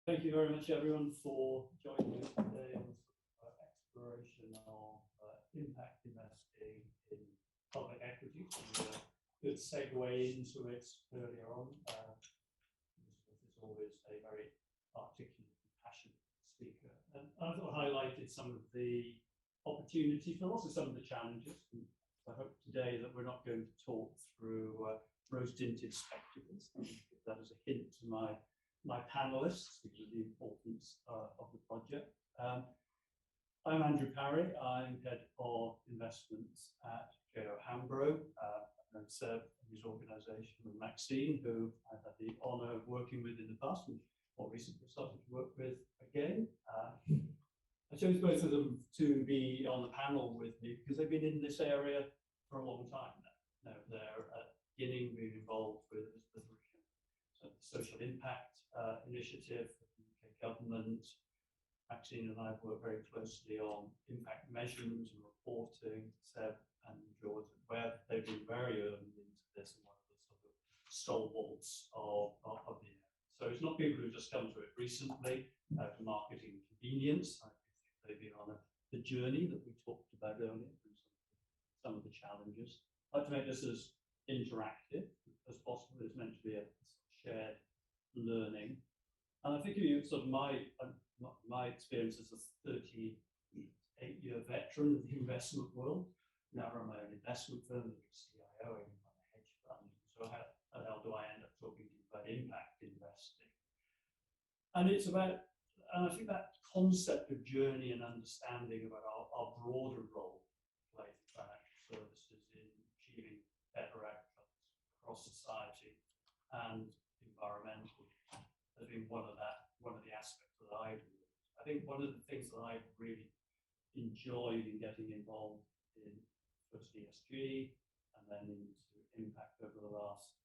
Thank you very much, everyone, for joining us today on this exploration of impact investing in public equity. Good segue into it earlier on. Elizabeth is always a very articulate and passionate speaker. And I thought I highlighted some of the opportunities, but also some of the challenges. And I hope today that we're not going to talk through rose-tinted spectacles. I'll give that as a hint to my panelists because of the importance of the project. I'm Andrew Parry. I'm head of investments at J.O. Hambro. I've served in his organisation with Maxine, who I've had the honour of working with in the past and more recently started to work with again. I chose both of them to be on the panel with me because they've been in this area for a long time now. They're at the beginning being involved with the social impact initiative of the UK government. Maxine and I have worked very closely on impact measurement and reporting, Seb and George, where they've been very early into this and one of the sort of stalwarts of the area. So it's not people who just come to it recently for marketing convenience. I think they've been on the journey that we talked about earlier through some of the challenges. I'd like to make this as interactive as possible. It's meant to be a shared learning. And I think you sort of my experience as a 38-year veteran of the investment world. Now I run my own investment firm, the CIO, and run a hedge fund. So how the hell do I end up talking to you about impact investing? And it's about, and I think that concept of journey and understanding about our broader role play in financial services in achieving better outcomes across society and environmentally has been one of the aspects that I've really. I think one of the things that I've really enjoyed in getting involved in first ESG and then into impact over the last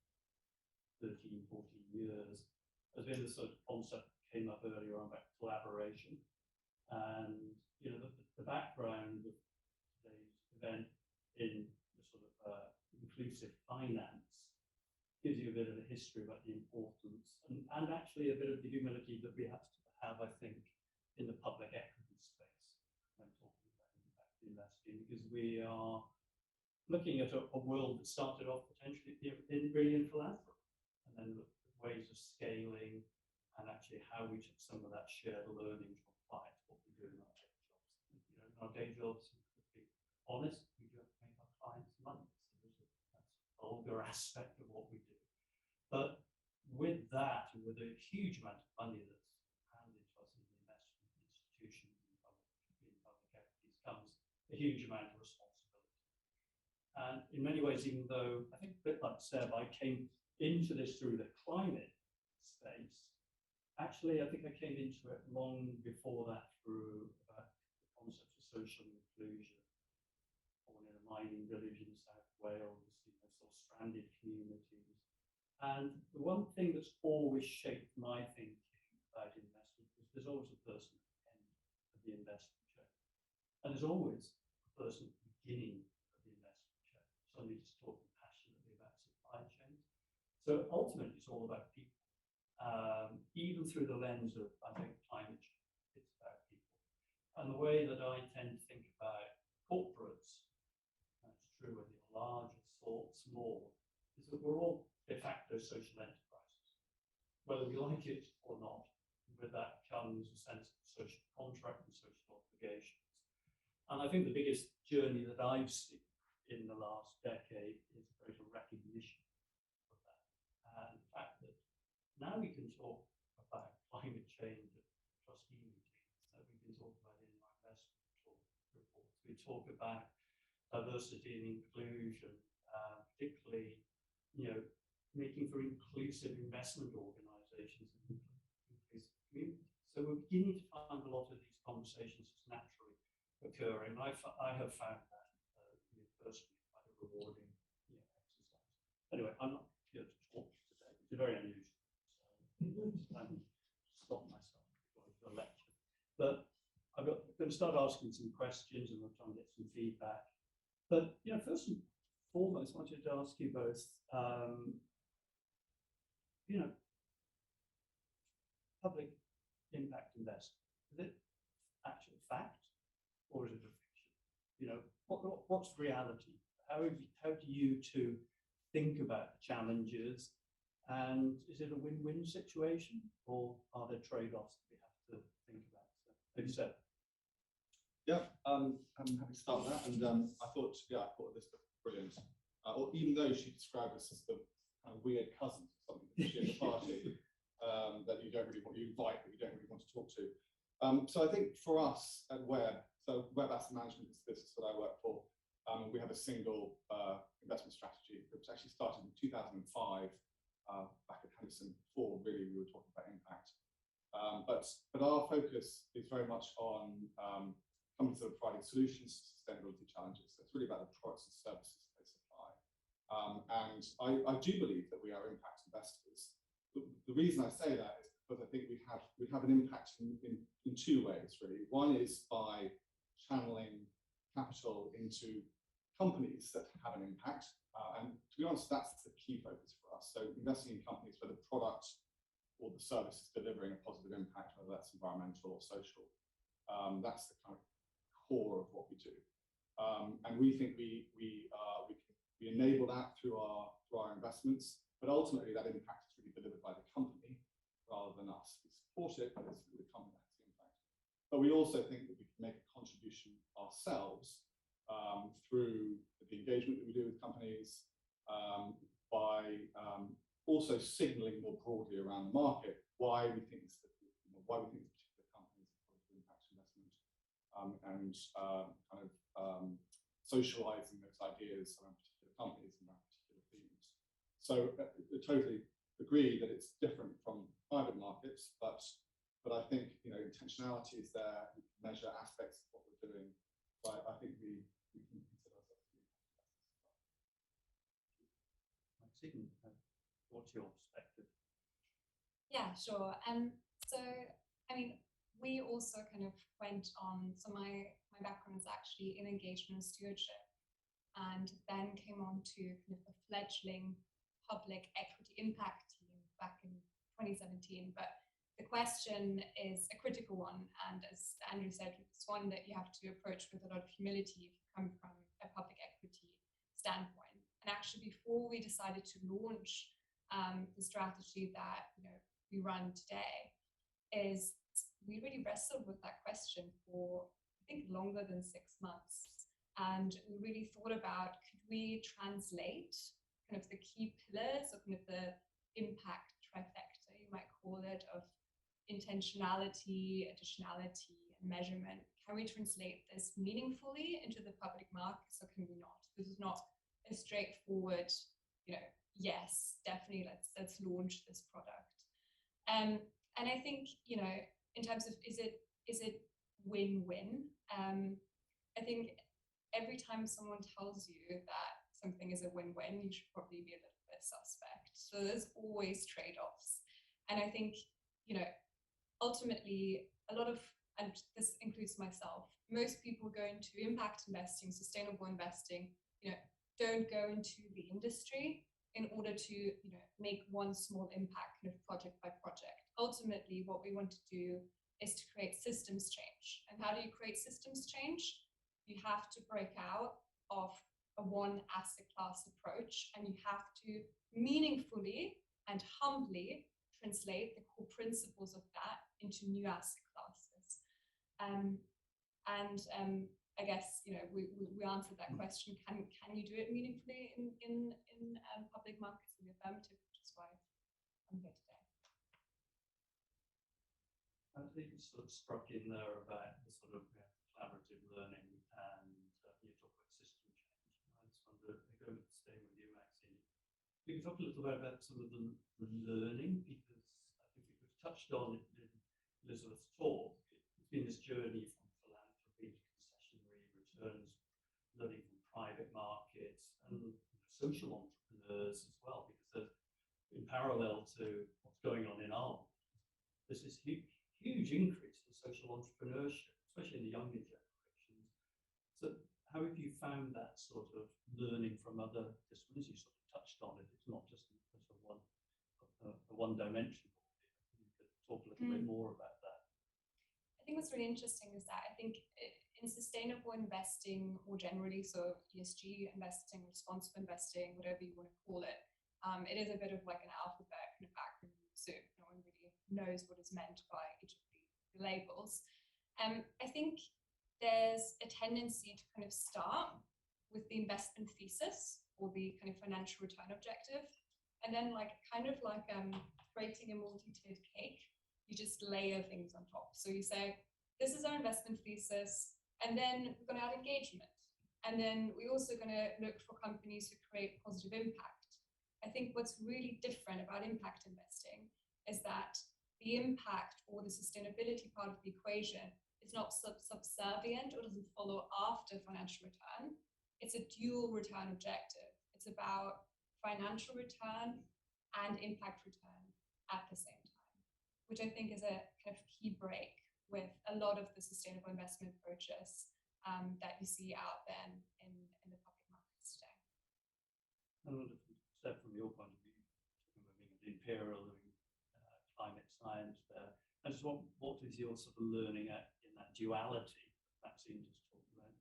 13, 14 years has been the sort of concept that came up earlier on about collaboration. And the background of today's event in the sort of inclusive finance gives you a bit of a history about the importance and actually a bit of the humility that we have to have, I think, in the public equity space when talking about impact investing, because we are looking at a world that started off potentially in philanthropy, and then looked at ways of scaling and actually how we took some of that shared learning to apply to what we do in our day jobs. In our day jobs, to be honest, we do have to make our clients money. So that's a vulgar aspect of what we do. But with that, and with a huge amount of money that's handed to us in the investment institutions and public equities comes a huge amount of responsibility. And in many ways, even though I think a bit like Seb, I came into this through the climate space, actually I think I came into it long before that through the concept of social inclusion. Born in a mining village in South Wales, sort of stranded communities. And the one thing that's always shaped my thinking about investment is there's always a person at the end of the investment chain. And there's always a person at the beginning of the investment chain. Somebody just talking passionately about supply chains. So ultimately, it's all about people. Even through the lens of, I think, climate change, it's about people. And the way that I tend to think about corporates, that's true whether you're large or small, is that we're all de facto social enterprises, whether we like it or not. With that comes a sense of social contract and social obligations. And I think the biggest journey that I've seen in the last decade is a greater recognition of that. And the fact that now we can talk about climate change at trustee meetings, that we can talk about it in our investment reports. We talk about diversity and inclusion, particularly, making for inclusive investment organisations and inclusive communities. So we're beginning to find a lot of these conversations just naturally occurring. I have found that personally quite a rewarding exercise. Anyway, I'm not here to talk today. It's very unusual. So I'm stop myself before I do a lecture. But I'm going to start asking some questions and we'll try and get some feedback. But first and foremost, I wanted to ask you both, public impact investing? Is it actual fact, or is it a fiction? You know, what's reality? How do you two think about the challenges? And is it a win-win situation, or are there trade-offs that we have to think about? So, maybe so. Yeah, I'm happy to start that. And I thought this was brilliant. Or even though she described us as the kind of weird cousins or something that she at the party that you don't really want, you invite, but you don't really want to talk to. So I think for us at Web, so Web Asset Management is the business that I work for. We have a single investment strategy. It was actually started in 2005, back at Henderson. Before really we were talking about impact. But our focus is very much on companies that are providing solutions to sustainability challenges. So it's really about the products and services that they supply. And I do believe that we are impact investors. The reason I say that is because I think we have an impact in two ways, really. One is by channeling capital into companies that have an impact. And to be honest, that's the key focus for us. So investing in companies where the product or the service is delivering a positive impact, whether that's environmental or social. That's the kind of core of what we do. And we think we enable that through our investments, but ultimately that impact is really delivered by the company rather than us. We support it, but it's really the company that has the impact. But we also think that we can make a contribution ourselves through the engagement that we do with companies, by also signaling more broadly around the market why we think this particular company is a positive impact investment, and kind of socializing those ideas around particular companies and around particular themes. So I totally agree that it's different from private markets, but I think intentionality is there. We can measure aspects of what we're doing. But I think we can consider ourselves to be Maxine, what's your perspective? Yeah, sure. So I mean, we also kind of went on. So my background is actually in engagement and stewardship, and then came on to kind of the fledgling public equity impact team back in 2017. But the question is a critical one, and as Andrew said, it's one that you have to approach with a lot of humility if you come from a public equity standpoint. And actually, before we decided to launch the strategy that we run today, is we really wrestled with that question for I think longer than 6 months, and we really thought about, could we translate kind of the key pillars of kind of the impact trifecta, you might call it, of intentionality, additionality, and measurement. Can we translate this meaningfully into the public markets, or can we not? This is not a straightforward, yes, definitely let's launch this product. And I think, in terms of is it win-win? I think every time someone tells you that something is a win-win, you should probably be a little bit suspect. So there's always trade-offs. And I think, ultimately, a lot of, and this includes myself, most people go into impact investing, sustainable investing, don't go into the industry in order to, make one small impact kind of project by project. Ultimately, what we want to do is to create systems change. And how do you create systems change? You have to break out of a one asset class approach, and you have to meaningfully and humbly translate the core principles of that into new asset classes. I guess we answered that question. Can you do it meaningfully in public markets in the affirmative, which is why I'm here today. I think you sort of struck in there about the sort of collaborative learning, and you talk about system change. I just wonder, staying with you, Maxine, we can talk a little bit about some of the learning, because I think we've touched on it in Elizabeth's talk. It's been this journey from philanthropy to concessionary returns, learning from private markets and social entrepreneurs as well, because in parallel to what's going on in our world, there's this huge increase in social entrepreneurship, especially in the younger generations. So how have you found that sort of learning from other disciplines? You sort of touched on it. It's not just a one-dimensional. You could talk a little bit more about that. think what's really interesting is that I think in sustainable investing more generally, so ESG investing, responsible investing, whatever you want to call it, it is a bit of like an alphabet kind of acronym soup. No one really knows what is meant by each of the labels. I think there's a tendency to kind of start with the investment thesis or the kind of financial return objective, and then creating a multi-tiered cake, you just layer things on top. So you say, this is our investment thesis, and then we're going to add engagement, and then we're also going to look for companies who create positive impact. I think what's really different about impact investing is that the impact or the sustainability part of the equation is not subservient or doesn't follow after financial return. It's a dual return objective. It's about financial return and impact return at the same time, which I think is a kind of key break with a lot of the sustainable investment approaches that you see out there in the public markets today. I wonder if, Steph, from your point of view, moving into imperial and climate science there, I just what is your sort of learning in that duality that Maxine just talked about?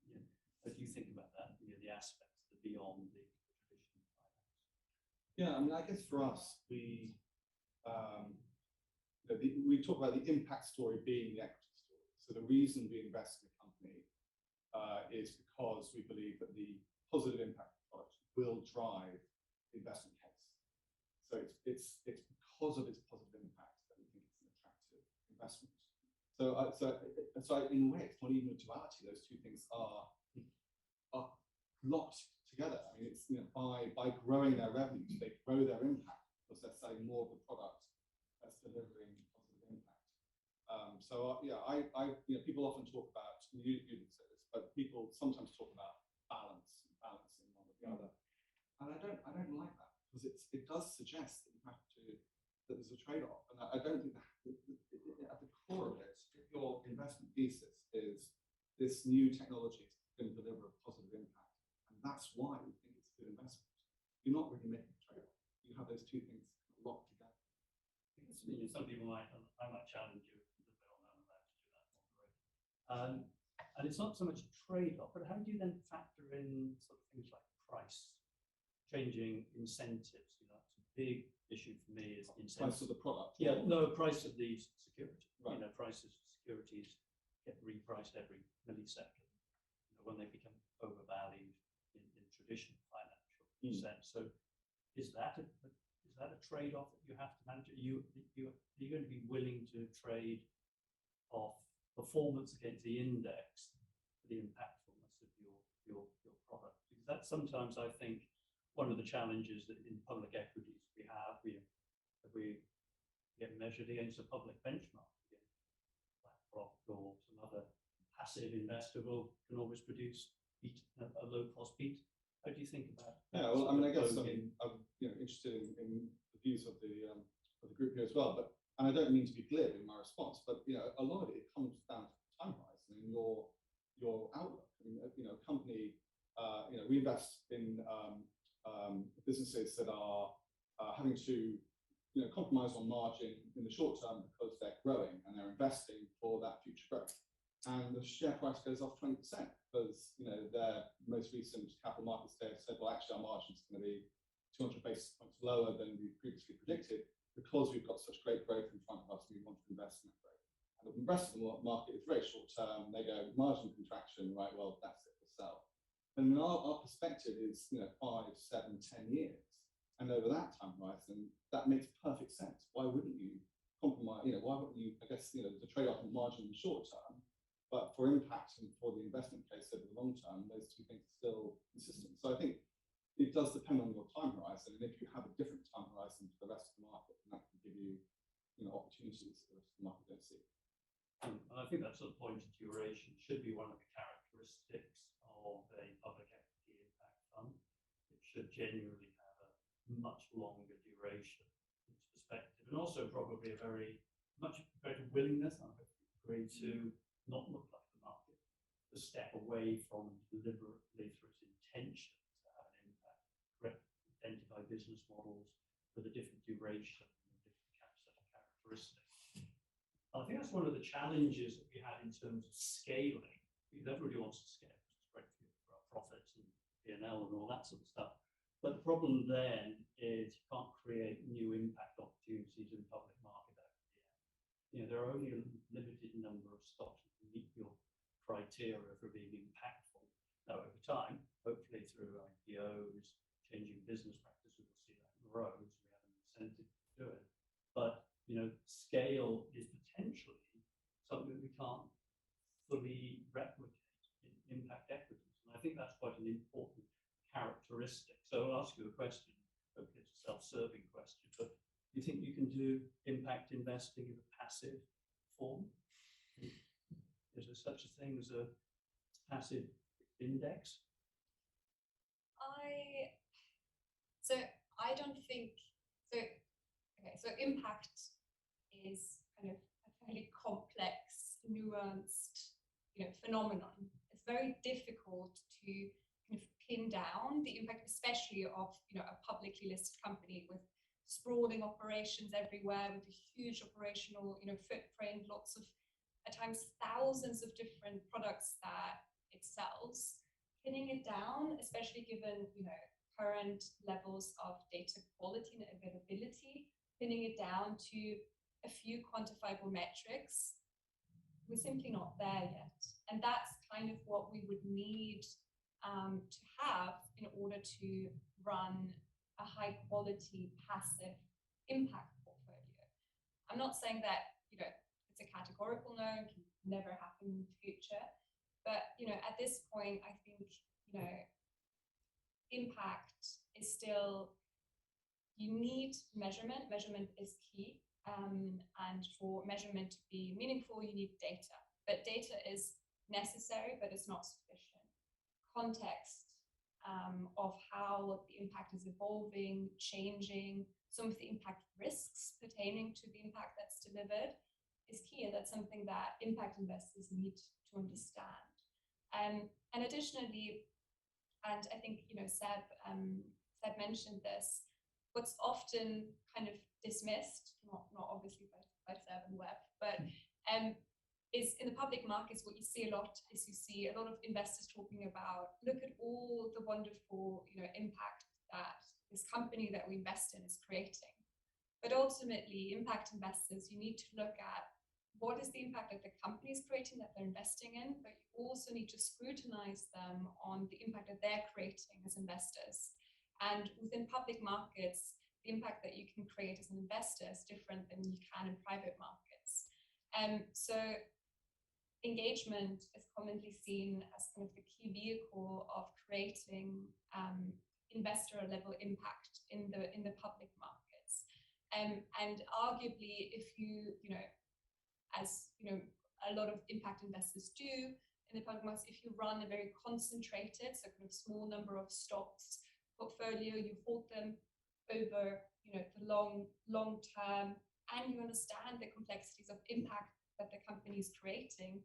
What do you think about that? The aspects that are beyond the traditional finance. Yeah, I mean, I guess for us, we talk about the impact story being the equity story. So the reason we invest in a company is because we believe that the positive impact product will drive the investment case. So it's because of its positive impact that we think it's an attractive investment. So in a way, it's not even a duality. Those two things are locked together. I mean, it's by growing their revenues, they grow their impact because they're selling more of the product that's delivering positive impact. People often talk about, you didn't say this, but people sometimes talk about balancing one with the other, and I don't like that because it does suggest that that there's a trade-off, and I don't think that at the core of it, if your investment thesis is this new technology is going to deliver a positive impact, and that's why we think it's a good investment, you're not really making a trade-off. You have those two things locked together. Some people I might challenge you a little bit on that, to do that moderation. And it's not so much a trade-off, but how do you then factor in sort of things like price, changing incentives? That's a big issue for me is incentives. Price of the product. Yeah, no, price of the security. Right. Prices of securities get repriced every millisecond when they become overvalued in traditional financial sense. So is that a trade-off that you have to manage? Are you going to be willing to trade off performance against the index for the impactfulness of your product? Because that's sometimes, I think, one of the challenges that in public equities we have. We get measured against a public benchmark. BlackRock or some other passive investor can always produce a low-cost beat. How do you think about that? Yeah, well, I mean, I guess I'm interested in the views of the group here as well, and I don't mean to be glib in my response, but a lot of it comes down to time horizon and your outlook. I mean, a company, we invest in businesses that are having to compromise on margin in the short term because they're growing and they're investing for that future growth. And the share price goes off 20% because their most recent capital markets day said, well, actually our margin is going to be 200 basis points lower than we previously predicted because we've got such great growth in front of us and we want to invest in that growth. And the rest of the market is very short term. They go margin contraction, right? Well, that's it, we'll sell. And our perspective is 5, 7, 10 years. And over that time horizon, that makes perfect sense. Why wouldn't you compromise? Why wouldn't you? I guess the trade-off in margin in the short term, but for impact and for the investment case over the long term, those two things are still consistent. So I think it does depend on your time horizon, and if you have a different time horizon to the rest of the market, then that can give you opportunities that the rest of the market don't see. And I think that sort of point of duration should be one of the characteristics of a public equity impact fund. It should genuinely have a much longer duration in its perspective, and also probably a much greater willingness, I agree, to not look like the market, to step away from deliberately through its intention to have an impact, identify business models with a different duration and a different set of characteristics. I think that's one of the challenges that we had in terms of scaling, because everybody wants to scale, which is great for our profits and P&L and all that sort of stuff. But the problem then is you can't create new impact opportunities in public market equity. You know, there are only a limited number of stocks that meet your criteria for being impactful. Now, over time, hopefully through IPOs, changing business practices, we'll see that grow, so we have an incentive to do it. But, you know, scale is potentially something we can't fully replicate in impact equities. And I think that's quite an important characteristic. So I'll ask you a question. Hopefully it's a self-serving question, but do you think you can do impact investing in a passive form? Is there such a thing as a passive index? I don't think so. Okay, so impact is kind of a fairly complex, nuanced, phenomenon. It's very difficult to kind of pin down the impact, especially of a publicly listed company with sprawling operations everywhere, with a huge operational footprint, lots of, at times, thousands of different products that it sells. Pinning it down, especially given current levels of data quality and availability, pinning it down to a few quantifiable metrics, we're simply not there yet. And that's kind of what we would need to have in order to run a high quality passive impact portfolio. I'm not saying that it's a categorical no, it can never happen in the future, but at this point I think impact is still, you need measurement. Measurement is key, and for measurement to be meaningful you need data, but data is necessary but it's not sufficient. Context of how the impact is evolving, changing, some of the impact risks pertaining to the impact that's delivered is key, and that's something that impact investors need to understand. And additionally, and I think Seb mentioned this, what's often kind of dismissed, not obviously by Seb and Web, but is in the public markets, what you see a lot is you see a lot of investors talking about, look at all the wonderful impact that this company that we invest in is creating. But ultimately, impact investors, you need to look at what is the impact that the company is creating that they're investing in, but you also need to scrutinize them on the impact that they're creating as investors. And within public markets, the impact that you can create as an investor is different than you can in private markets. So engagement is commonly seen as kind of the key vehicle of creating investor level impact in the public markets. And arguably, if as a lot of impact investors do in the public markets, if you run a very concentrated, so kind of small number of stocks portfolio, you hold them over the long term, and you understand the complexities of impact that the company is creating,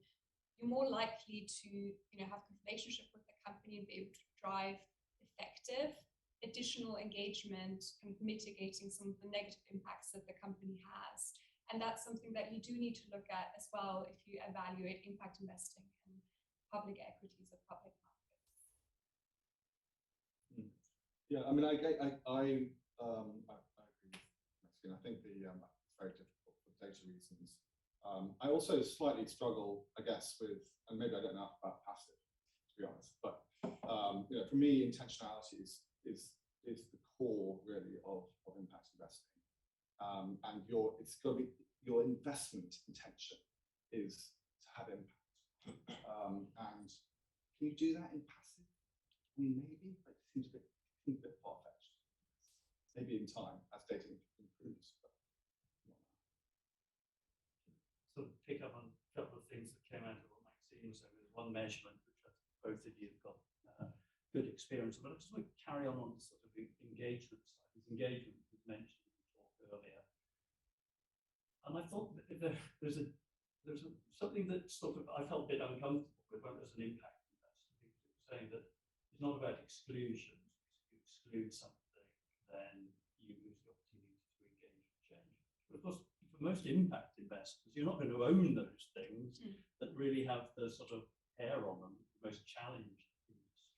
you're more likely to have a relationship with the company and be able to drive effective additional engagement and mitigating some of the negative impacts that the company has. And that's something that you do need to look at as well if you evaluate impact investing in public equities or public markets. Yeah, I mean, I agree with Maxine. I think it's very difficult for data reasons. I also slightly struggle, I guess, with, and maybe I don't know enough about passive, to be honest, but for me, intentionality is the core really of impact investing. And it's got to be, your investment intention is to have impact. And can you do that in passive? I mean, maybe, but it seems a bit far-fetched. Maybe in time as data improves, but not now. Sort of pick up on a couple of things that came out of what Maxine said. There's one measurement which I think both of you have got good experience, but I just want to carry on the sort of engagement side. This engagement was mentioned in the talk earlier, and I thought that there's something that sort of I felt a bit uncomfortable with when as an impact investor, because it was saying that it's not about exclusions. If you exclude something, then you lose the opportunity to engage and change. But of course, if for most impact investors, you're not going to own those things that really have the sort of hair on them, the most challenged industries.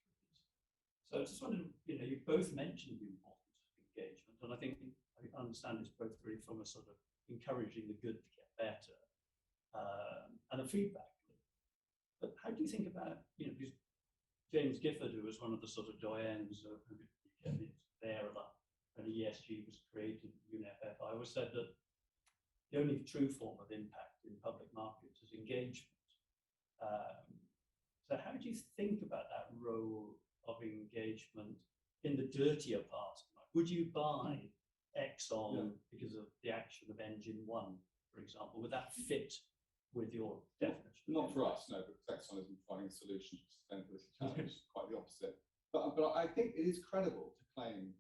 So I just wanted to, you both mentioned the importance of engagement, and I think I understand it's both really from a sort of encouraging the good to get better and a feedback loop. But how do you think about, because James Gifford, who was one of the sort of doyens of there when ESG was created at UNFF, I always said that the only true form of impact in public markets is engagement. So how do you think about that role of engagement in the dirtier part? Would you buy Exxon because of the action of Engine 1, for example? Would that fit with your definition? Not for us, no, because Exxon isn't providing a solution to sustainability challenge, quite the opposite. But I think it is credible to claim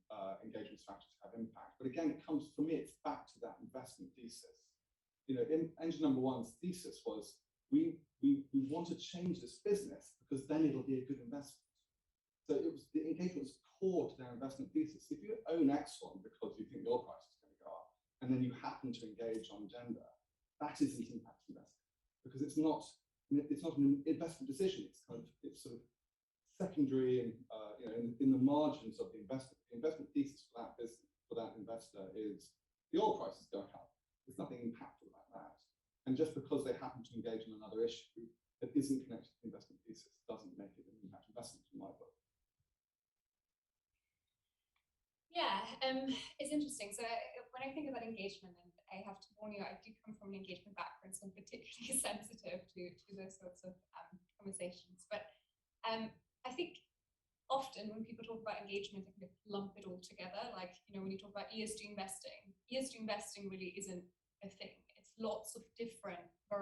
engagement strategies have impact. But again, it comes, for me, it's back to that investment thesis. In Engine number 1's thesis was, we want to change this business because then it'll be a good investment. So the engagement was core to their investment thesis. If you own Exxon because you think the oil price is going to go up, and then you happen to engage on gender, that isn't impact investing, because it's not an investment decision. It's sort of secondary and in the margins of the investment. The investment thesis for that business, for that investor, is the oil price is going up. There's nothing impactful about that. And just because they happen to engage on another issue that isn't connected to the investment thesis doesn't make it an impact investment in my book. Yeah, it's interesting. So when I think about engagement, and I have to warn you, I do come from an engagement background, so I'm particularly sensitive to those sorts of conversations. But I think often when people talk about engagement, they kind of lump it all together. Like, when you talk about ESG investing really isn't a thing. It's lots of different a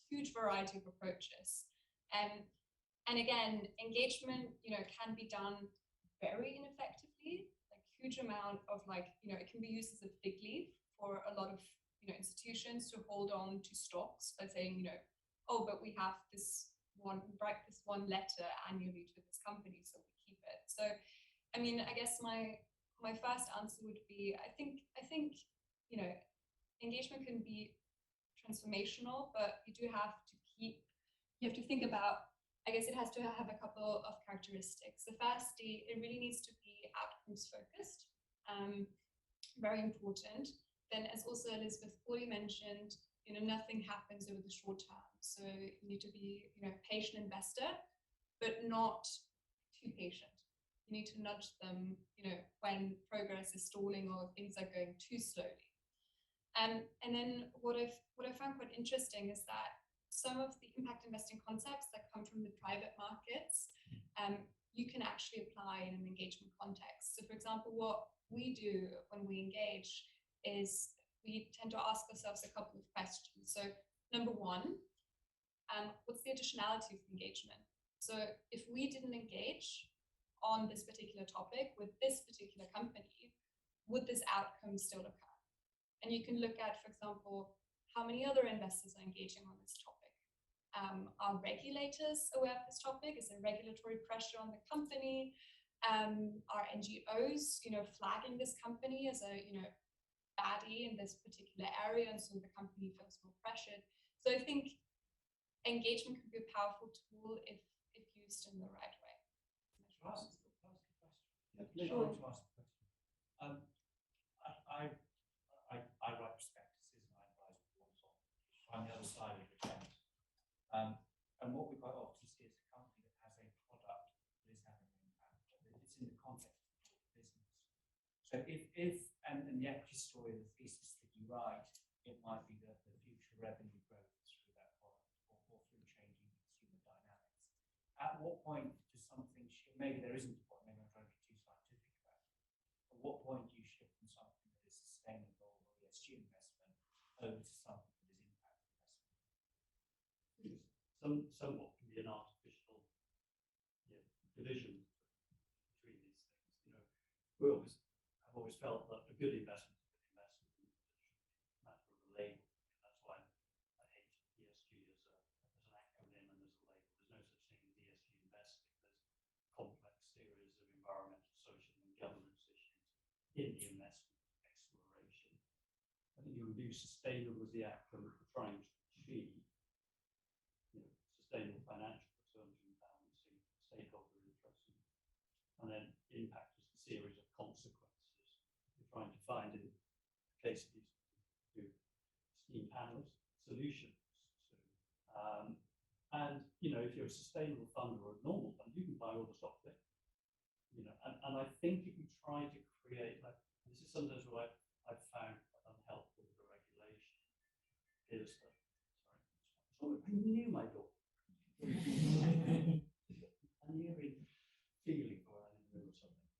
huge variety of approaches. And again, engagement, can be done very ineffectively. Huge amount of it can be used as a fig leaf for a lot of institutions to hold on to stocks by saying, oh, but we have we write this one letter annually to this company, so we keep it. So I mean, I guess my first answer would be, I think engagement can be transformational, but you have to think about, I guess it has to have a couple of characteristics. So firstly, it really needs to be outcomes focused, very important. Then, as also Elizabeth already mentioned, nothing happens over the short term. So you need to be, a patient investor, but not too patient. You need to nudge them, when progress is stalling or things are going too slowly. And then what I found quite interesting is that some of the impact investing concepts that come from the private markets, you can actually apply in an engagement context. So for example, what we do when we engage is we tend to ask ourselves a couple of questions. So number one, what's the additionality of engagement? So if we didn't engage on this particular topic with this particular company, would this outcome still occur? And you can look at, for example, how many other investors are engaging on this topic. Are regulators aware of this topic? Is there regulatory pressure on the company? Are NGOs, flagging this company as a, baddie in this particular area, and so the company feels more pressured? So I think engagement can be a powerful tool if used in the right way. Can I ask a question? Yeah, sure. To ask a question. I write prospectuses and I advise boards on the other side of the fence. And what we quite often see is a company that has a product that is having an impact, but it's in the context of the business. So if and the equity story, the thesis that you write, it might be that the future revenue growth is through that product or through changing consumer dynamics. At what point does something shift? Maybe there isn't a point, maybe I'm trying to be too scientific about it. At what point do you shift from something that is sustainable or ESG investment over to something that is impact investment? Somewhat can be an artificial division between these things. I've always felt that a good investment is a good investment. It shouldn't be a matter of a label. That's why I hate ESG as an acronym and as a label. There's no such thing as ESG investing. There's a complex series of environmental, social, and governance issues in the investment exploration. I think it would be use sustainable as the outcome that we're trying to achieve, sustainable financial returns and balancing stakeholder interests, and then impact as a series of consequences we're trying to find in the case of these two scheme panels solutions to. And if you're a sustainable fund or a normal fund, you can buy all the stock there. And I think if you try to create, like, this is sometimes what I've found unhelpful with the regulation, is that, sorry, I knew my door. I'm hearing feeling for it in the middle of something.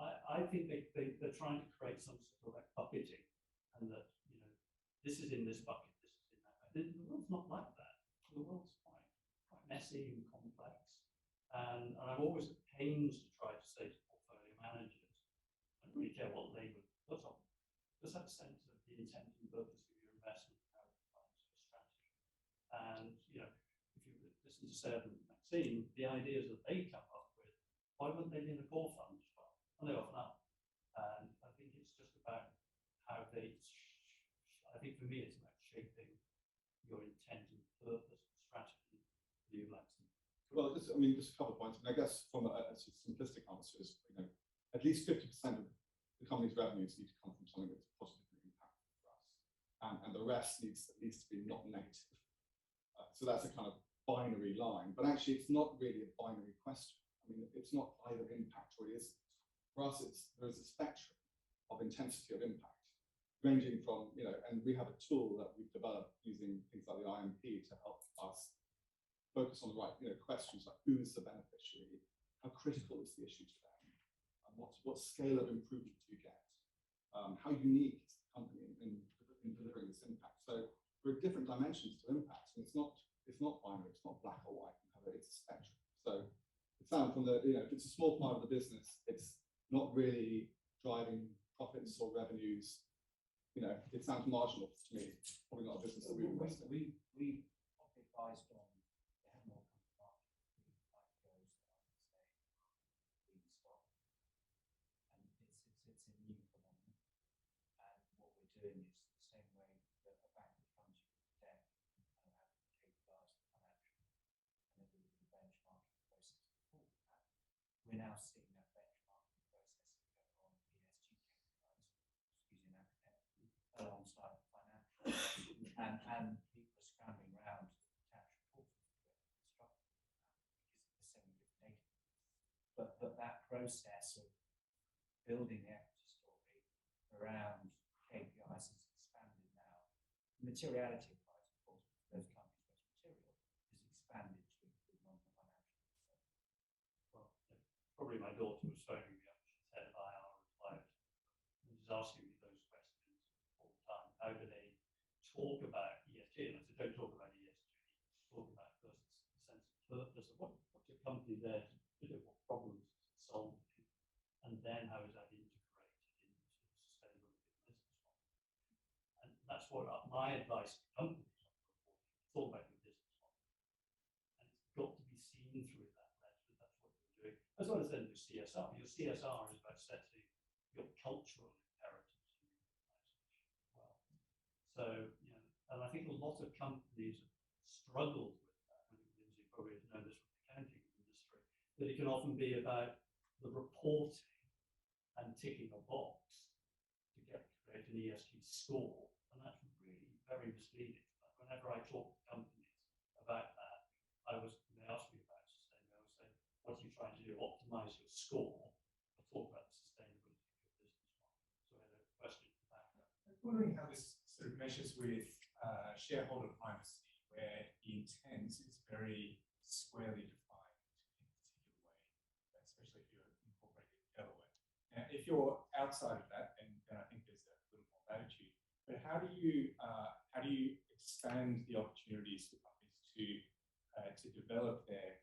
I think they're trying to create some sort of like bucketing, and that this is in this bucket, this is in that bucket. The world's not like that. The world's quite messy and complex, and I'm always at pains to try to say to portfolio managers, I don't really care what label it puts on, just have a sense of the intent and purpose of your investment and how it applies to your strategy. And if you listen to Sarah and Maxine, the ideas that they come up with, why wouldn't they be in a core fund as well? And they often are. And I think it's just about how they. I think for me, it's about shaping your intent and purpose and strategy. You, Maxine. Well, just a couple of points. And I guess from a simplistic answer is, at least 50% of the company's revenues need to come from something that's positively impactful for us, and the rest needs at least to be not negative. So that's a kind of binary line, but actually it's not really a binary question. It's not either impact or it isn't. For us, there's a spectrum of intensity of impact, ranging from, and we have a tool that we've developed using things like the IMP to help us focus on the right questions, like who is the beneficiary, how critical is the issue to them, and what scale of improvement do you get, how unique is the company in delivering this impact. So there are different dimensions to impact, and it's not binary, it's not black or white, it's a spectrum. So it sounds from if it's a small part of the business, it's not really driving profits or revenues. It sounds marginal to me. It's probably not a business that we invest in. We advised on they have more company market IPOs that I would say green stock, and it's a new phenomenon. And what we're doing is the same way that a bank would fund you with debt and have KPIs for financial, and then we do the benchmarking process before that. We're now seeing that benchmarking process go on ESG KPIs, using that alongside the financial, and people are scrambling around to attach reporting to it and struggle with that because there's so many different data. But that process of building the equity story around KPIs has expanded now. The materiality applies, of course, for those companies where it's material, is expanded to include non-financial. Well, probably my daughter was phoning me up. She's head of IR required, and she's asking me those questions all the time. How do they talk about ESG? And I said, don't talk about ESG. Talk about first the sense of purpose of what's your company there to do, what problems is it solving, and then how is that integrated into sustainability of the business model. And that's what my advice to companies on reporting, talk about your business model. And it's got to be seen through that lens, that that's what you're doing. As well as then your CSR. Your CSR is about setting your cultural imperatives in your organization as well. So, and I think a lot of companies struggled with that. I think Lindsay probably has known this from the accounting industry, that it can often be about the reporting and ticking a box to create an ESG score, and that's really very misleading. Like whenever I talk to companies about that, they ask me about sustainability. I say, what are you trying to do? Optimize your score, or talk about the sustainability of your business model. So I had a question about that. I'm wondering how this sort of measures with shareholder primacy, where the intent is very squarely defined in a particular way, especially if you're incorporated in Delaware. Now, if you're outside of that, then I think there's a little more latitude. But how do you expand the opportunities for companies to develop their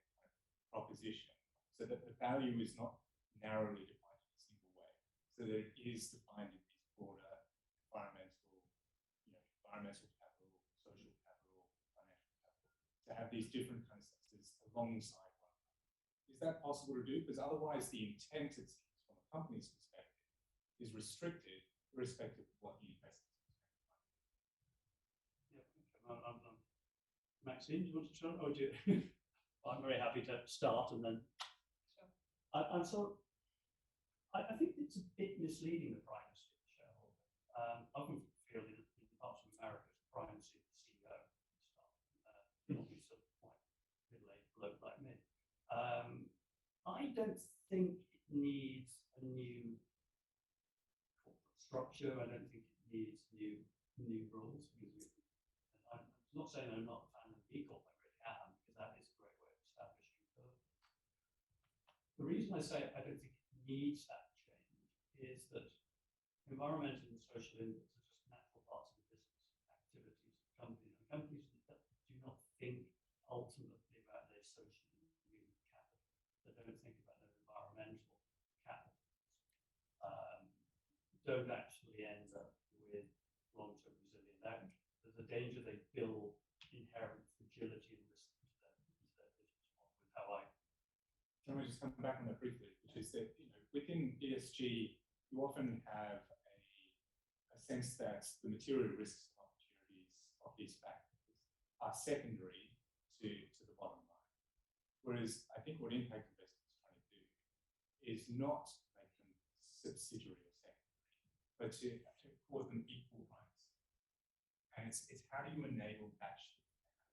proposition so that the value is not narrowly defined in a single way, so that it is defined in these broader environmental capital, social capital, financial capital, to have these different concepts alongside one another. Is that possible to do? Because otherwise the intent, it seems, from a company's perspective, is restricted irrespective of what you invest in. Yeah, okay. Maxine, do you want to try? Oh, do you? I'm very happy to start, and then Sure. I'm sort of. I think it's a bit misleading, the primacy of the shareholder. I often feel in parts of America, it's primacy of the CEO and stuff. Normally sort of quite middle-aged bloke like me. I don't think it needs a new corporate structure. I don't think it needs new rules. Because I'm not saying I'm not a fan of B Corp, I really am, because that is a great way of establishing purpose. The reason I say I don't think it needs that change is that environmental and social inputs are just natural parts of the business activities of companies. And companies that do not think ultimately about their social and human capital, that don't think about their environmental capital, don't actually end up with long-term resilient outcomes. There's a danger they build inherent fragility and risk into their business model, with how I. Can we just come back on that briefly, which is that within ESG, you often have a sense that the material risks and opportunities of these factors are secondary to the bottom line. Whereas I think what impact investing is trying to do is not make them subsidiary or secondary, but to afford them equal rights. And it's how do you enable that shift to happen?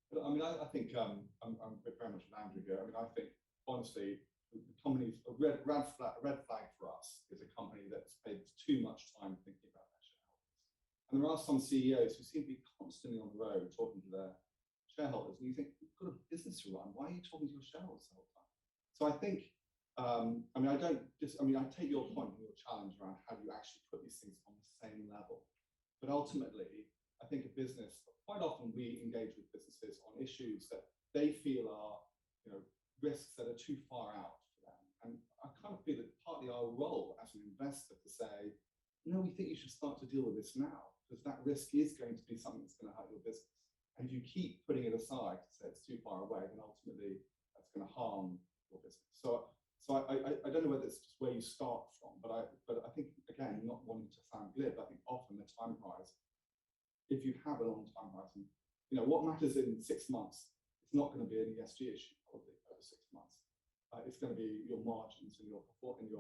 But I mean, I think I'm very much with Andrew here. I mean, I think honestly, the company's a red flag for us is a company that's spent too much time thinking about their shareholders. And there are some CEOs who seem to be constantly on the road talking to their shareholders, and you think, you've got a business to run. Why are you talking to your shareholders the whole time? So I think, I mean, I take your point and your challenge around how do you actually put these things on the same level. But ultimately, I think a business, quite often we engage with businesses on issues that they feel are, risks that are too far out for them. And I kind of feel that partly our role as an investor to say, no, we think you should start to deal with this now, because that risk is going to be something that's going to hurt your business. And if you keep putting it aside to say it's too far away, then ultimately that's going to harm your business. So I don't know whether it's just where you start from, but I think, again, not wanting to sound glib, I think often the time horizon, if you have a long time horizon, what matters in 6 months, it's not going to be an ESG issue probably over 6 months. It's going to be your margins and your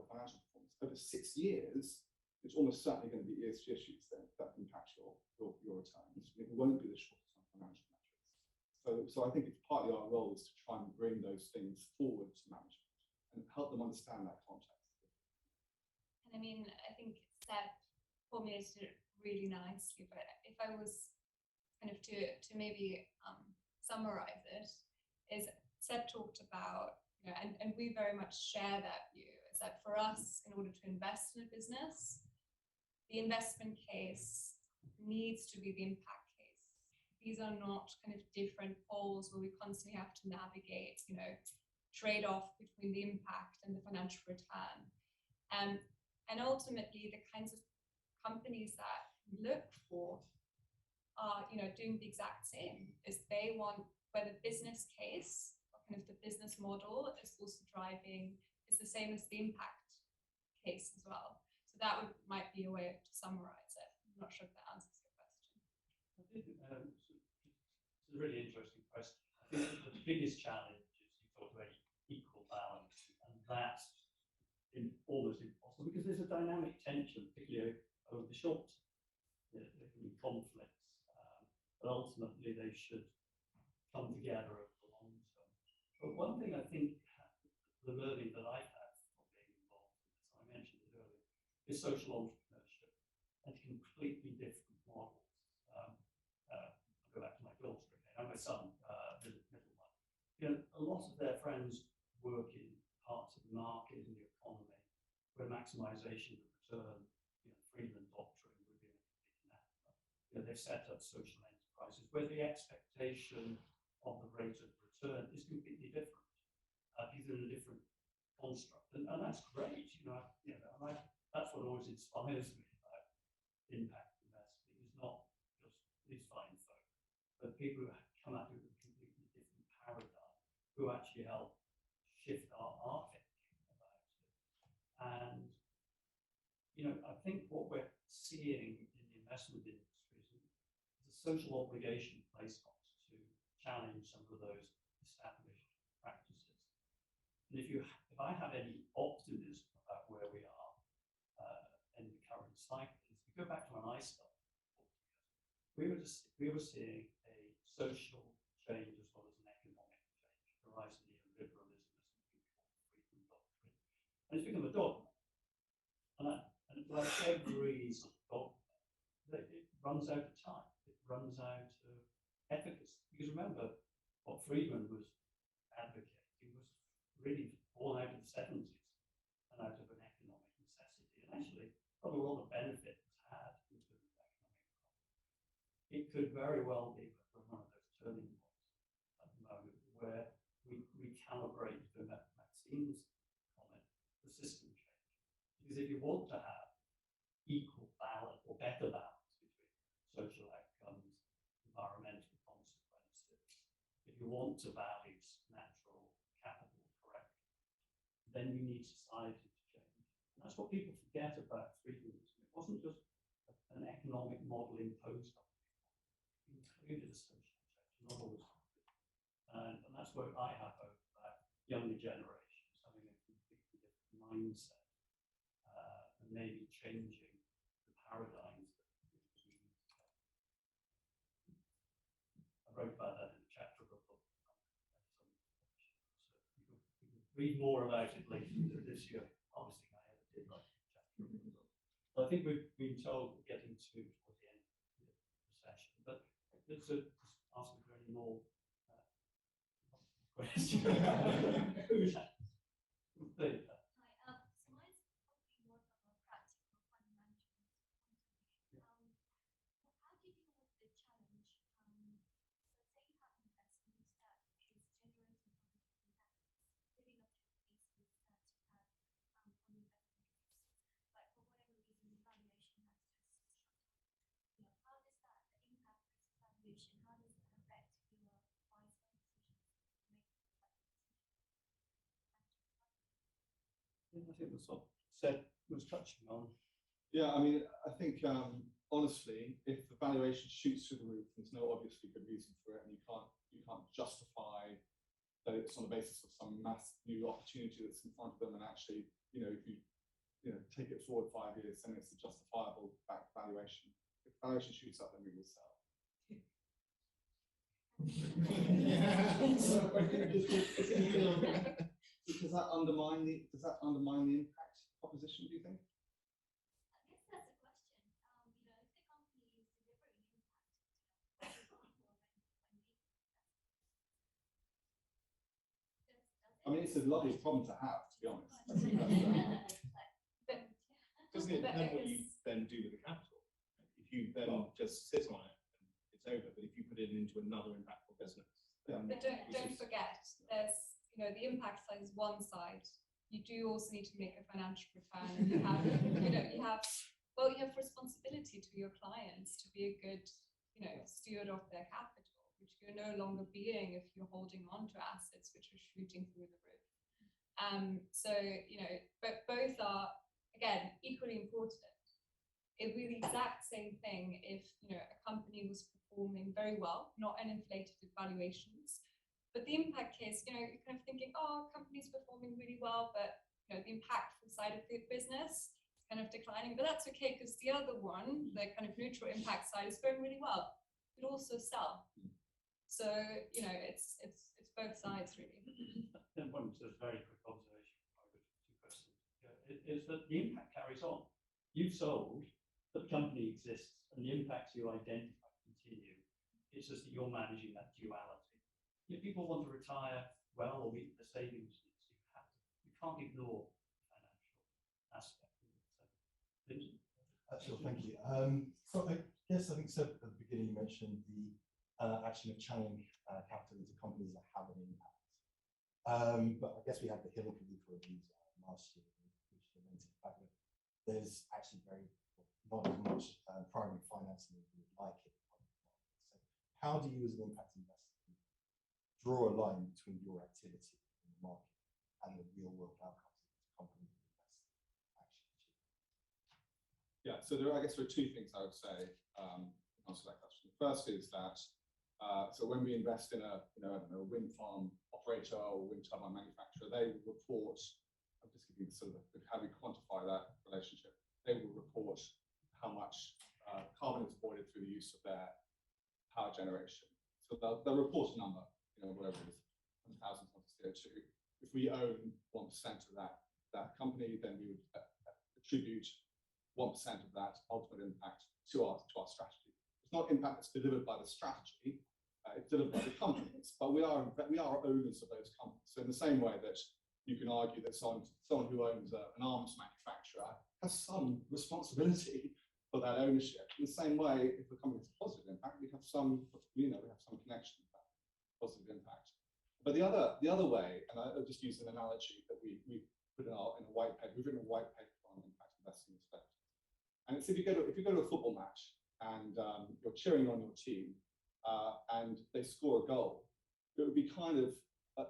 financial performance. Over 6 years, it's almost certainly going to be ESG issues that impact your returns. It won't be the short-term financial metrics. So I think it's partly our role is to try and bring those things forward to management and help them understand that context. And I mean, I think Seb formulated it really nicely, but if I was kind of to maybe summarize it, is Seb talked about, and we very much share that view, is that for us, in order to invest in a business, the investment case needs to be the impact case. These are not kind of different poles where we constantly have to navigate, trade-off between the impact and the financial return. And ultimately, the kinds of companies that we look for are, doing the exact same. Is they want where the business case or kind of the business model is also driving is the same as the impact case as well. So that might be a way to summarize it. I'm not sure if that answers your question. I think it's a really interesting question. I think the biggest challenge is you talk about equal balance, and that's almost impossible because there's a dynamic tension, particularly over the short term. There can be conflicts, but ultimately they should come together over the long term. But one thing I think the learning that I've had from being involved in this, I mentioned it earlier, is social entrepreneurship and completely different models. I'll go back to my daughter again, and my son, the middle one. A lot of their friends work in parts of the market and the economy where maximization of return, Friedman doctrine would be anathema. They've set up social enterprises where the expectation of the rate of return is completely different. These are a different construct, and that's great. That's what always inspires me about impact investing. It's not just these fine folk, but people who come out with a completely different paradigm who actually help shift our thinking about it. And I think what we're seeing in the investment industry is a social obligation placed on us to challenge some of those established practices. And if I have any optimism about where we are in the current cycle, if you go back to when I started, we were seeing a social change as well as an economic change, the rise of neoliberalism, as we call the freedom doctrine, and it's become a dogma. And like every sort of dogma, it runs out of time. It runs out of efficacy. Because remember, what Friedman was advocating was really born out of the 70s and out of an economic necessity. And actually, probably a lot of benefit was had in terms of economic growth. It could very well be that we're one of those turning points at the moment where we calibrate to Maxine's comment, the system change. Because if you want to have equal balance or better balance between social outcomes, environmental consequences, if you want to value natural capital correctly, then you need society to change. And that's what people forget about freedomism. It wasn't just an economic model imposed on people. It included a social change, not always. And that's what I have hope about younger generations having a completely different mindset and maybe changing the paradigms that we need. I wrote about that in a chapter of a book. So you can read more about it later this year. Obviously, I edited that chapter of the book. So I think we've been told we're getting towards the end of the session, but let's just ask if there are any more questions. Who's that? Please. So mine's probably more from a practical fund management point of view. How do you deal with the challenge? So say you have investment that is generating positive impacts, living up to the thesis that you have on the investment case, but for whatever reason the valuation has just shot up. How does that, the impact versus valuation, how does that affect your buy sell decisions to make that decision? I think that's what Seth was touching on. Yeah, I mean, I think honestly, if the valuation shoots through the roof, there's no obviously good reason for it, and you can't justify that it's on the basis of some mass new opportunity that's in front of them, and actually, if you take it forward 5 years, then it's a justifiable valuation. If the valuation shoots up, then we will sell. Does that undermine the impact proposition, do you think? I guess that's a question. If the company is delivering impact, I mean, it's a lovely problem to have, to be honest. Doesn't it depend what you then do with the capital? If you then just sit on it, it's over. But if you put it into another impactful business, then but don't forget, there's the impact side is one side. You do also need to make a financial return, and you have you have responsibility to your clients to be a good steward of their capital, which you're no longer being if you're holding on to assets which are shooting through the roof. But both are again equally important. It would be the exact same thing if a company was performing very well, not an inflated valuations, but the impact case, you're kind of thinking, oh, company's performing really well, but the impactful side of the business is kind of declining. But that's okay because the other one, the kind of neutral impact side, is going really well. It also sell. So it's both sides really. Then one just very quick observation. Two questions. Is that the impact carries on. You've sold, but the company exists, and the impacts you identify continue. It's just that you're managing that duality. If people want to retire well or meet the savings needs, you can't ignore the financial aspect of it. So, sure, thank you. So I think Seb at the beginning you mentioned the action of channeling capital into companies that have an impact. But I guess we had the Hillary reviews last year, which lamented the fact that there's actually not as much primary financing as we would like it. So how do you as an impact investor draw a line between your activity in the market and the real world outcomes that the company invest actually achieve? Yeah, so I guess there are two things I would say to answer that question. The first is that so when we invest in a I don't know, a wind farm operator or wind turbine manufacturer, they will report. I'm just giving you sort of how we quantify that relationship. They will report how much carbon is avoided through the use of their power generation. So they'll report a number, whatever it is, 1,000 tons of CO2. If we own 1% of that company, then we would attribute 1% of that ultimate impact to our strategy. It's not impact that's delivered by the strategy, it's delivered by the companies, but we are owners of those companies. So in the same way that you can argue that someone who owns an arms manufacturer has some responsibility for that ownership. In the same way, if the company has a positive impact, we have some connection with that positive impact. But the other way, and I'll just use an analogy that we put in a white paper. We've written a white paper on impact investing perspective. And it's if you go to a football match and you're cheering on your team and they score a goal, it would be kind of a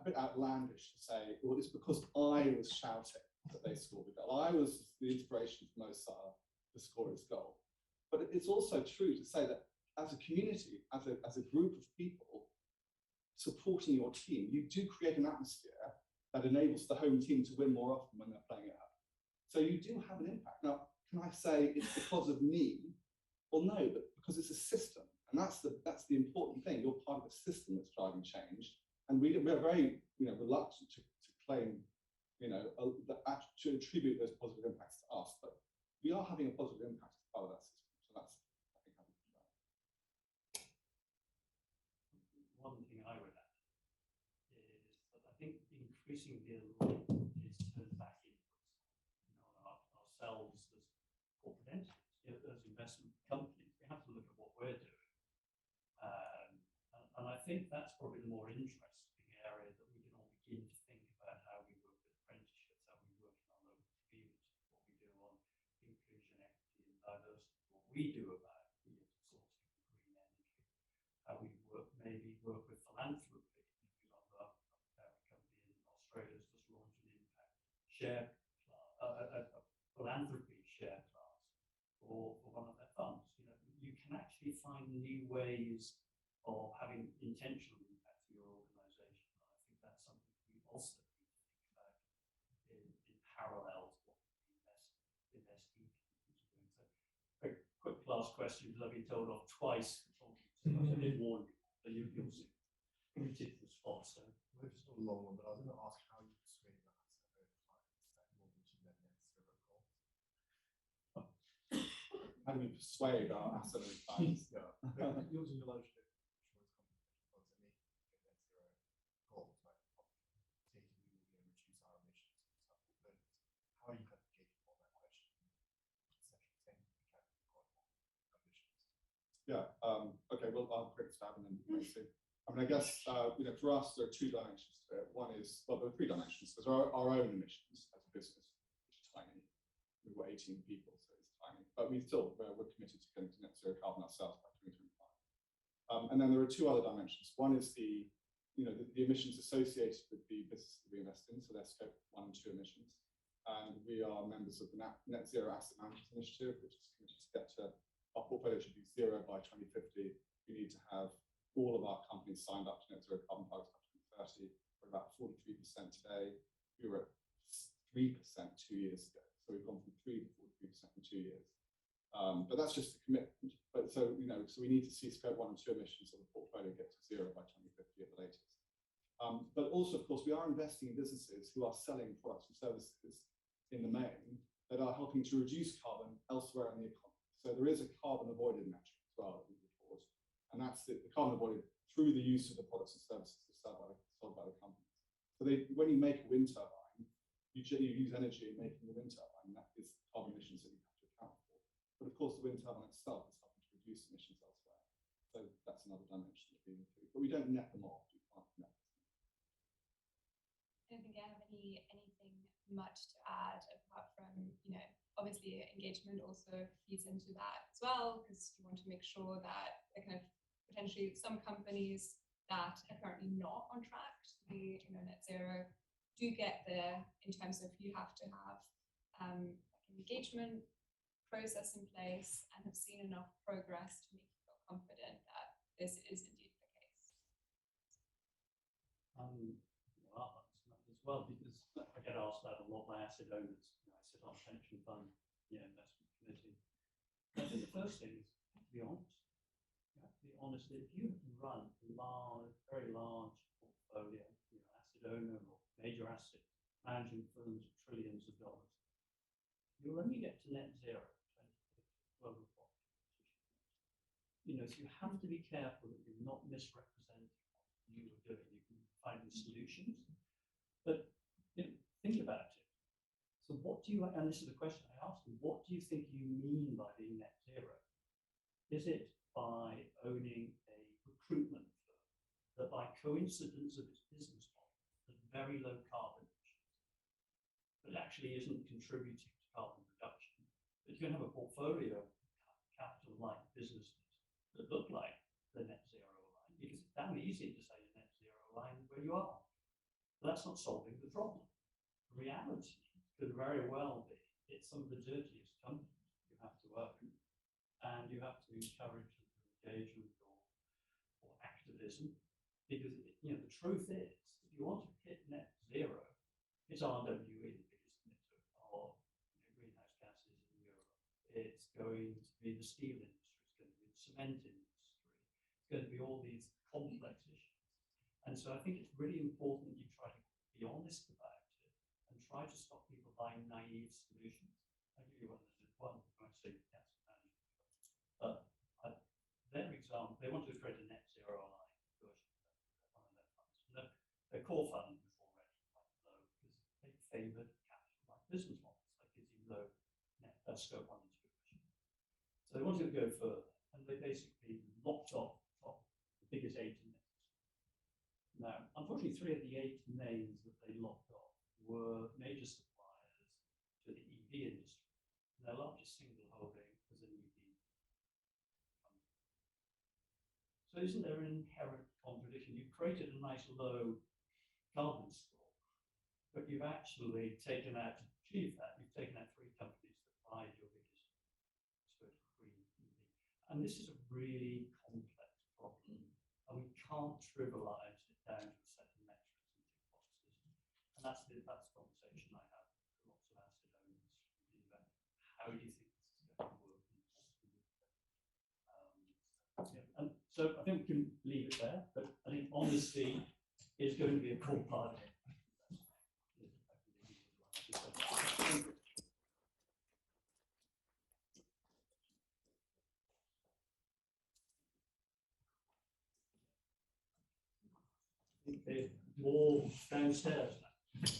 bit outlandish to say, well, it's because I was shouting that they scored a goal. I was the inspiration for Mo Salah to score his goal. But it's also true to say that as a community, as a group of people supporting your team, you do create an atmosphere that enables the home team to win more often when they're playing it out. So you do have an impact. Now, can I say it's because of me? Well, no, but because it's a system. And that's the important thing. You're part of a system that's driving change. And we're very reluctant to claim, to attribute those positive impacts to us. But we are having a positive impact as part of that system. So that's, I think, how we do that. One thing I would add is that I think increasingly a lot is turned back inwards. Ourselves as corporate entities, as investment companies, we have to look at what we're doing. And I think that's probably the more interesting area that we can all begin to think about how we work with apprenticeships, how we work in our local communities, what we do on inclusion, equity, and diversity, what we do about the sourcing of green energy, how we maybe work with philanthropy. For example, a company in Australia has just launched an impact share class, a philanthropy share class for one of their funds. You can actually find new ways of having intentional impact for your organisation. I think that's something we also need to think about in parallel to what we invest into doing. So, a quick last question, because I've been told off twice. So I did warn you, but you'll see. Committed to the spot. So we're just a long one, but I was going to ask how you persuade your asset owner clients that you're reaching their net zero goals. How do we persuade our asset owner clients? Yeah, yours is your large goals, right? Stating we will reduce our emissions and stuff. But how are you kind of gauging on that question? Essentially saying we can got ambitions. Yeah. Okay. Well, I'll quick stab and then we'll see. I mean, I guess for us there are two dimensions to it. One is there are three dimensions. There's our own emissions as a business, which is tiny. We've got 18 people, so it's tiny. But we're committed to getting to net zero carbon ourselves by 2025. And then there are two other dimensions. One is the emissions associated with the business that we invest in, so they're scope 1 and 2 emissions. And we are members of the Net Zero Asset Management Initiative, which is committed to get to our portfolio should be zero by 2050. We need to have all of our companies signed up to net zero carbon targets by 2030. We're about 43% today. We were at 3% 2 years ago. So we've gone from 3 to 43% in 2 years. But that's just a commitment. But so we need to see scope 1 and 2 emissions of the portfolio get to zero by 2050 at the latest. But also, of course, we are investing in businesses who are selling products and services in the main that are helping to reduce carbon elsewhere in the economy. So there is a carbon avoided metric as well that we report, and that's the carbon avoided through the use of the products and services sold by the companies. So when you make a wind turbine, you use energy in making the wind turbine, and that is carbon emissions that you have to account for. But of course, the wind turbine itself is helping to reduce emissions elsewhere. So that's another dimension that we include. But we don't net them off. We can't net them. I don't think I have anything much to add apart from, obviously engagement also feeds into that as well, because you want to make sure that kind of potentially some companies that are currently not on track to be net zero do get there in terms of you have to have engagement process in place and have seen enough progress to make you feel confident that this is indeed the case? Well, as well, because I get asked that a lot by asset owners. You know, I sit on a pension fund, investment committee. I think the first thing is to be honest. You have to be honest that if you run a large, very large portfolio, asset owner or major asset managing firms of trillions of dollars, you'll only get to net zero in 2050 global population. So you have to be careful that you're not misrepresenting what you are doing. You can find the solutions, but think about it. So what do you, and this is the question I asked you, what do you think you mean by being net zero? Is it by owning a recruitment firm that by coincidence of its business model has very low carbon emissions, but actually isn't contributing to carbon reduction? But you can have a portfolio of capital-light businesses that look like the net zero line, because it's damn easy to say the net zero line is where you are. But that's not solving the problem. The reality could very well be it's some of the dirtiest companies you have to own, and you have to encourage engagement or activism, because the truth is, if you want to hit net zero, it's RWE, the biggest emitter of greenhouse gases in Europe. It's going to be the steel industry, it's going to be the cement industry, it's going to be all these complex issues. And so I think it's really important that you try to be honest about it and try to stop people buying naive solutions. I'll give you one when I say yes. Their example, they want to create a net zero line version of one of their funds. And their core fund was already quite low because they favoured capital-like business models that gives you low net scope 1 and 2 emissions. So they wanted to go further, and they basically locked off the biggest 8 emitters. Now, unfortunately, 3 of the 8 names that they locked off were major suppliers to the EV industry. And their largest single holding was an EV. So isn't there an inherent contradiction? You've created a nice low carbon score, but you've actually taken out, to achieve that, you've taken out 3 companies that provide your biggest exposure to green EV. And this is a really complex problem, and we can't trivialize it down to a set of metrics and tick boxes. And that's the conversation I have with lots of asset owners. How do you think this is going to work? And so I think we can leave it there, but I think honesty is going to be a core part of it. Okay, more downstairs now.